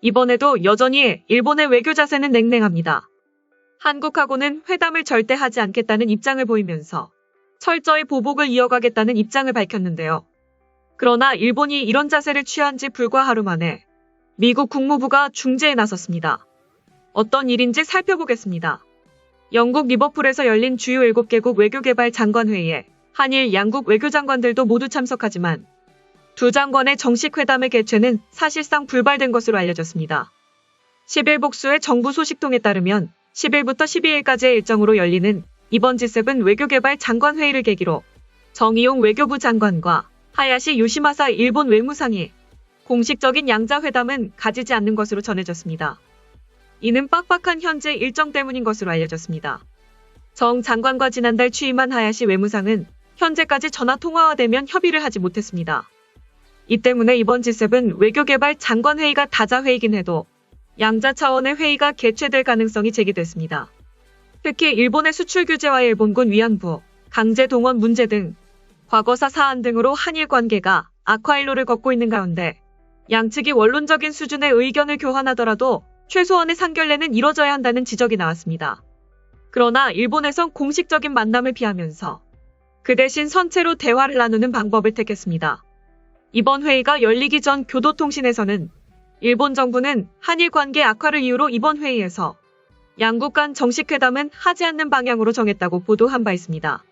이번에도 여전히 일본의 외교 자세는 냉랭합니다. 한국하고는 회담을 절대 하지 않겠다는 입장을 보이면서 철저히 보복을 이어가겠다는 입장을 밝혔는데요. 그러나 일본이 이런 자세를 취한 지 불과 하루 만에 미국 국무부가 중재에 나섰습니다. 어떤 일인지 살펴보겠습니다. 영국 리버풀에서 열린 주요 7개국 외교개발 장관회의에 한일 양국 외교장관들도 모두 참석하지만 두 장관의 정식 회담의 개최는 사실상 불발된 것으로 알려졌습니다. 10일 복수의 정부 소식통에 따르면 10일부터 12일까지의 일정으로 열리는 이번 G7 외교개발 장관회의를 계기로 정의용 외교부 장관과 하야시 요시마사 일본 외무상이 공식적인 양자회담은 가지지 않는 것으로 전해졌습니다. 이는 빡빡한 현재 일정 때문인 것으로 알려졌습니다. 정 장관과 지난달 취임한 하야시 외무상은 현재까지 전화통화와 대면 협의를 하지 못했습니다. 이 때문에 이번 G7 외교개발 장관회의가 다자회의긴 해도 양자 차원의 회의가 개최될 가능성이 제기됐습니다. 특히 일본의 수출 규제와 일본군 위안부, 강제 동원 문제 등 과거사 사안 등으로 한일 관계가 악화일로를 걷고 있는 가운데 양측이 원론적인 수준의 의견을 교환하더라도 최소한의 상견례는 이뤄져야 한다는 지적이 나왔습니다. 그러나 일본에선 공식적인 만남을 피하면서 그 대신 선체로 대화를 나누는 방법을 택했습니다. 이번 회의가 열리기 전 교도통신에서는 일본 정부는 한일 관계 악화를 이유로 이번 회의에서 양국 간 정식 회담은 하지 않는 방향으로 정했다고 보도한 바 있습니다.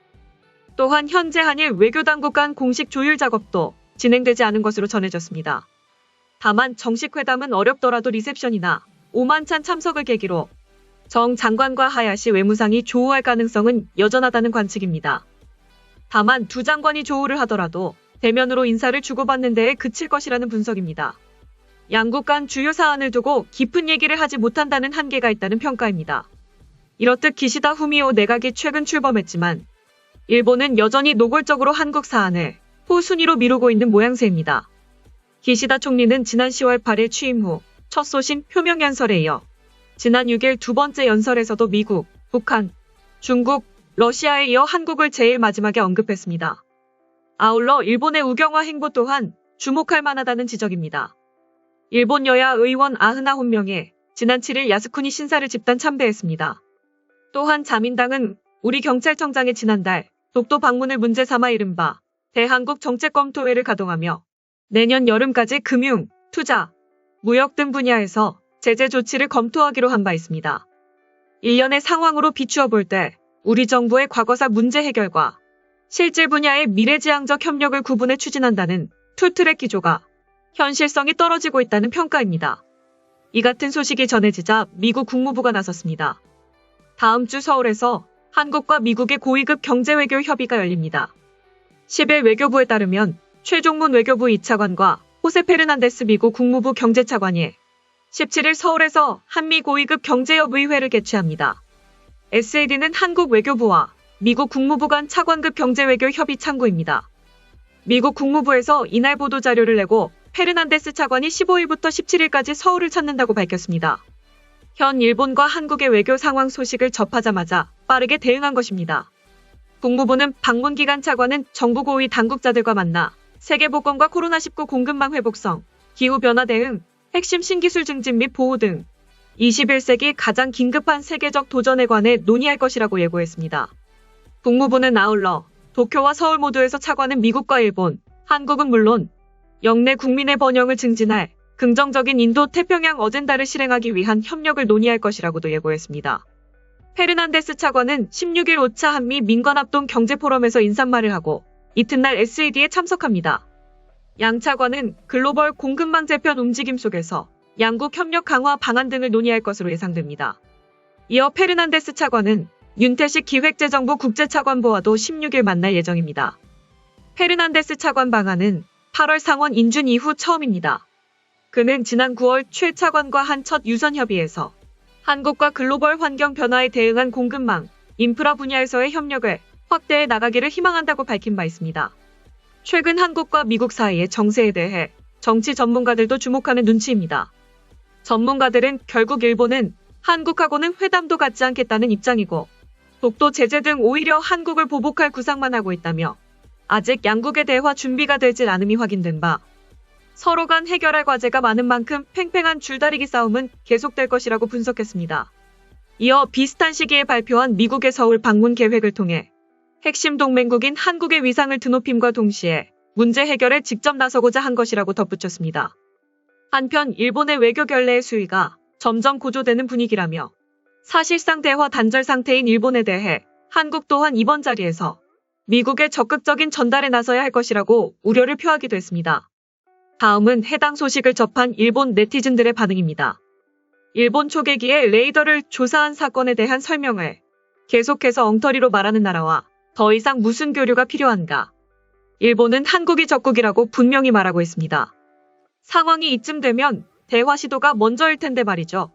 또한 현재 한일 외교당국 간 공식 조율 작업도 진행되지 않은 것으로 전해졌습니다. 다만 정식 회담은 어렵더라도 리셉션이나 오만찬 참석을 계기로 정 장관과 하야시 외무상이 조우할 가능성은 여전하다는 관측입니다. 다만 두 장관이 조우를 하더라도 대면으로 인사를 주고받는 데에 그칠 것이라는 분석입니다. 양국 간 주요 사안을 두고 깊은 얘기를 하지 못한다는 한계가 있다는 평가입니다. 이렇듯 기시다 후미오 내각이 최근 출범했지만 일본은 여전히 노골적으로 한국 사안을 후순위로 미루고 있는 모양새입니다. 기시다 총리는 지난 10월 8일 취임 후 첫 소신 표명 연설에 이어 지난 6일 두 번째 연설에서도 미국, 북한, 중국, 러시아에 이어 한국을 제일 마지막에 언급했습니다. 아울러 일본의 우경화 행보 또한 주목할 만하다는 지적입니다. 일본 여야 의원 99명에 지난 7일 야스쿠니 신사를 집단 참배했습니다. 또한 자민당은 우리 경찰청장의 지난달 독도 방문을 문제 삼아 이른바 대한국 정책검토회를 가동하며 내년 여름까지 금융, 투자, 무역 등 분야에서 제재 조치를 검토하기로 한 바 있습니다. 일련의 상황으로 비추어 볼 때 우리 정부의 과거사 문제 해결과 실질 분야의 미래지향적 협력을 구분해 추진한다는 투트랙 기조가 현실성이 떨어지고 있다는 평가입니다. 이 같은 소식이 전해지자 미국 국무부가 나섰습니다. 다음 주 서울에서 한국과 미국의 고위급 경제외교 협의가 열립니다. 10일 외교부에 따르면 최종문 외교부 2차관과 호세 페르난데스 미국 국무부 경제차관이 17일 서울에서 한미 고위급 경제협의회를 개최합니다. SAD는 한국 외교부와 미국 국무부 간 차관급 경제외교 협의 창구입니다. 미국 국무부에서 이날 보도자료를 내고 페르난데스 차관이 15일부터 17일까지 서울을 찾는다고 밝혔습니다. 현 일본과 한국의 외교 상황 소식을 접하자마자 빠르게 대응한 것입니다. 국무부는 방문 기간 차관은 정부 고위 당국자들과 만나 세계복권과 코로나19 공급망 회복성, 기후변화 대응, 핵심 신기술 증진 및 보호 등 21세기 가장 긴급한 세계적 도전에 관해 논의할 것이라고 예고했습니다. 국무부는 아울러 도쿄와 서울 모두에서 차관은 미국과 일본, 한국은 물론 영내 국민의 번영을 증진할 긍정적인 인도-태평양 어젠다를 실행하기 위한 협력을 논의할 것이라고도 예고했습니다. 페르난데스 차관은 16일 5차 한미 민관합동 경제포럼에서 인사말을 하고 이튿날 SAD에 참석합니다. 양 차관은 글로벌 공급망 재편 움직임 속에서 양국 협력 강화 방안 등을 논의할 것으로 예상됩니다. 이어 페르난데스 차관은 윤태식 기획재정부 국제차관보와도 16일 만날 예정입니다. 페르난데스 차관 방한은 8월 상원 인준 이후 처음입니다. 그는 지난 9월 최 차관과 한 첫 유선 협의에서 한국과 글로벌 환경 변화에 대응한 공급망, 인프라 분야에서의 협력을 확대해 나가기를 희망한다고 밝힌 바 있습니다. 최근 한국과 미국 사이의 정세에 대해 정치 전문가들도 주목하는 눈치입니다. 전문가들은 결국 일본은 한국하고는 회담도 갖지 않겠다는 입장이고 독도 제재 등 오히려 한국을 보복할 구상만 하고 있다며 아직 양국의 대화 준비가 되질 않음이 확인된 바 서로 간 해결할 과제가 많은 만큼 팽팽한 줄다리기 싸움은 계속될 것이라고 분석했습니다. 이어 비슷한 시기에 발표한 미국의 서울 방문 계획을 통해 핵심 동맹국인 한국의 위상을 드높임과 동시에 문제 해결에 직접 나서고자 한 것이라고 덧붙였습니다. 한편 일본의 외교 결례의 수위가 점점 고조되는 분위기라며 사실상 대화 단절 상태인 일본에 대해 한국 또한 이번 자리에서 미국의 적극적인 전달에 나서야 할 것이라고 우려를 표하기도 했습니다. 다음은 해당 소식을 접한 일본 네티즌들의 반응입니다. 일본 초계기에 레이더를 조사한 사건에 대한 설명을 계속해서 엉터리로 말하는 나라와 더 이상 무슨 교류가 필요한가? 일본은 한국이 적국이라고 분명히 말하고 있습니다. 상황이 이쯤 되면 대화 시도가 먼저일 텐데 말이죠.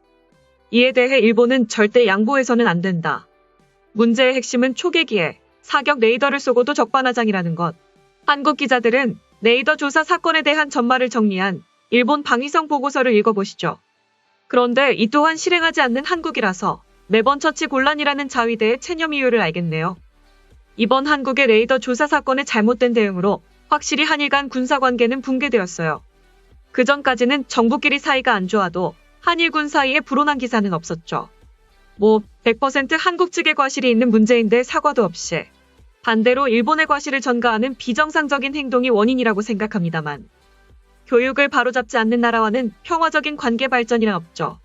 이에 대해 일본은 절대 양보해서는 안 된다. 문제의 핵심은 초계기에 사격 레이더를 쏘고도 적반하장이라는 것. 한국 기자들은 레이더 조사 사건에 대한 전말을 정리한 일본 방위성 보고서를 읽어보시죠. 그런데 이 또한 실행하지 않는 한국이라서 매번 처치 곤란이라는 자위대의 체념 이유를 알겠네요. 이번 한국의 레이더 조사 사건의 잘못된 대응으로 확실히 한일 간 군사관계는 붕괴되었어요. 그전까지는 정부끼리 사이가 안 좋아도 한일군 사이에 불온한 기사는 없었죠. 100% 한국 측의 과실이 있는 문제인데 사과도 없이 반대로 일본의 과실을 전가하는 비정상적인 행동이 원인이라고 생각합니다만 교육을 바로잡지 않는 나라와는 평화적인 관계 발전이란 없죠.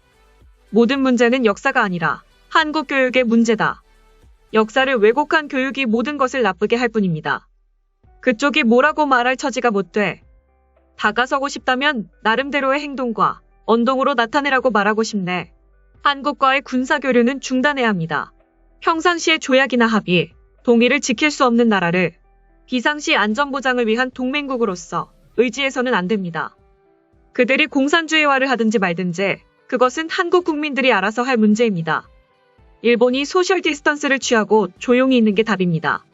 모든 문제는 역사가 아니라 한국 교육의 문제다. 역사를 왜곡한 교육이 모든 것을 나쁘게 할 뿐입니다. 그쪽이 뭐라고 말할 처지가 못 돼. 다가서고 싶다면 나름대로의 행동과 언동으로 나타내라고 말하고 싶네. 한국과의 군사교류는 중단해야 합니다. 평상시의 조약이나 합의, 동의를 지킬 수 없는 나라를 비상시 안전보장을 위한 동맹국으로서 의지해서는 안 됩니다. 그들이 공산주의화를 하든지 말든지 그것은 한국 국민들이 알아서 할 문제입니다. 일본이 소셜 디스턴스를 취하고 조용히 있는 게 답입니다.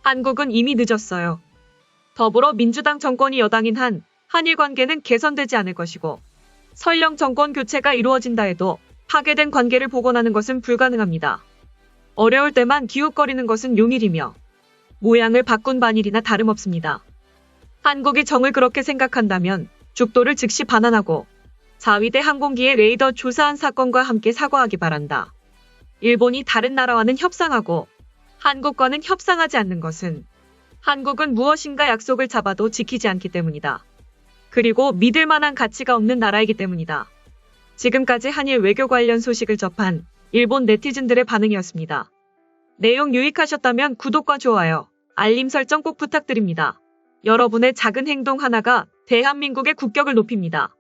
한국은 이미 늦었어요. 더불어민주당 정권이 여당인 한 한일 관계는 개선되지 않을 것이고 설령 정권 교체가 이루어진다 해도 파괴된 관계를 복원하는 것은 불가능합니다. 어려울 때만 기웃거리는 것은 용일이며 모양을 바꾼 반일이나 다름없습니다. 한국이 정을 그렇게 생각한다면 죽도를 즉시 반환하고 자위대 항공기의 레이더 조사한 사건과 함께 사과하기 바란다. 일본이 다른 나라와는 협상하고 한국과는 협상하지 않는 것은 한국은 무엇인가 약속을 잡아도 지키지 않기 때문이다. 그리고 믿을 만한 가치가 없는 나라이기 때문이다. 지금까지 한일 외교 관련 소식을 접한 일본 네티즌들의 반응이었습니다. 내용 유익하셨다면 구독과 좋아요, 알림 설정 꼭 부탁드립니다. 여러분의 작은 행동 하나가 대한민국의 국격을 높입니다.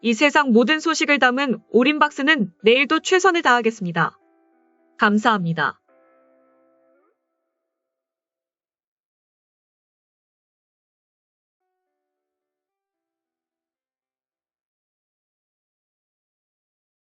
이 세상 모든 소식을 담은 올인박스는 내일도 최선을 다하겠습니다. 감사합니다.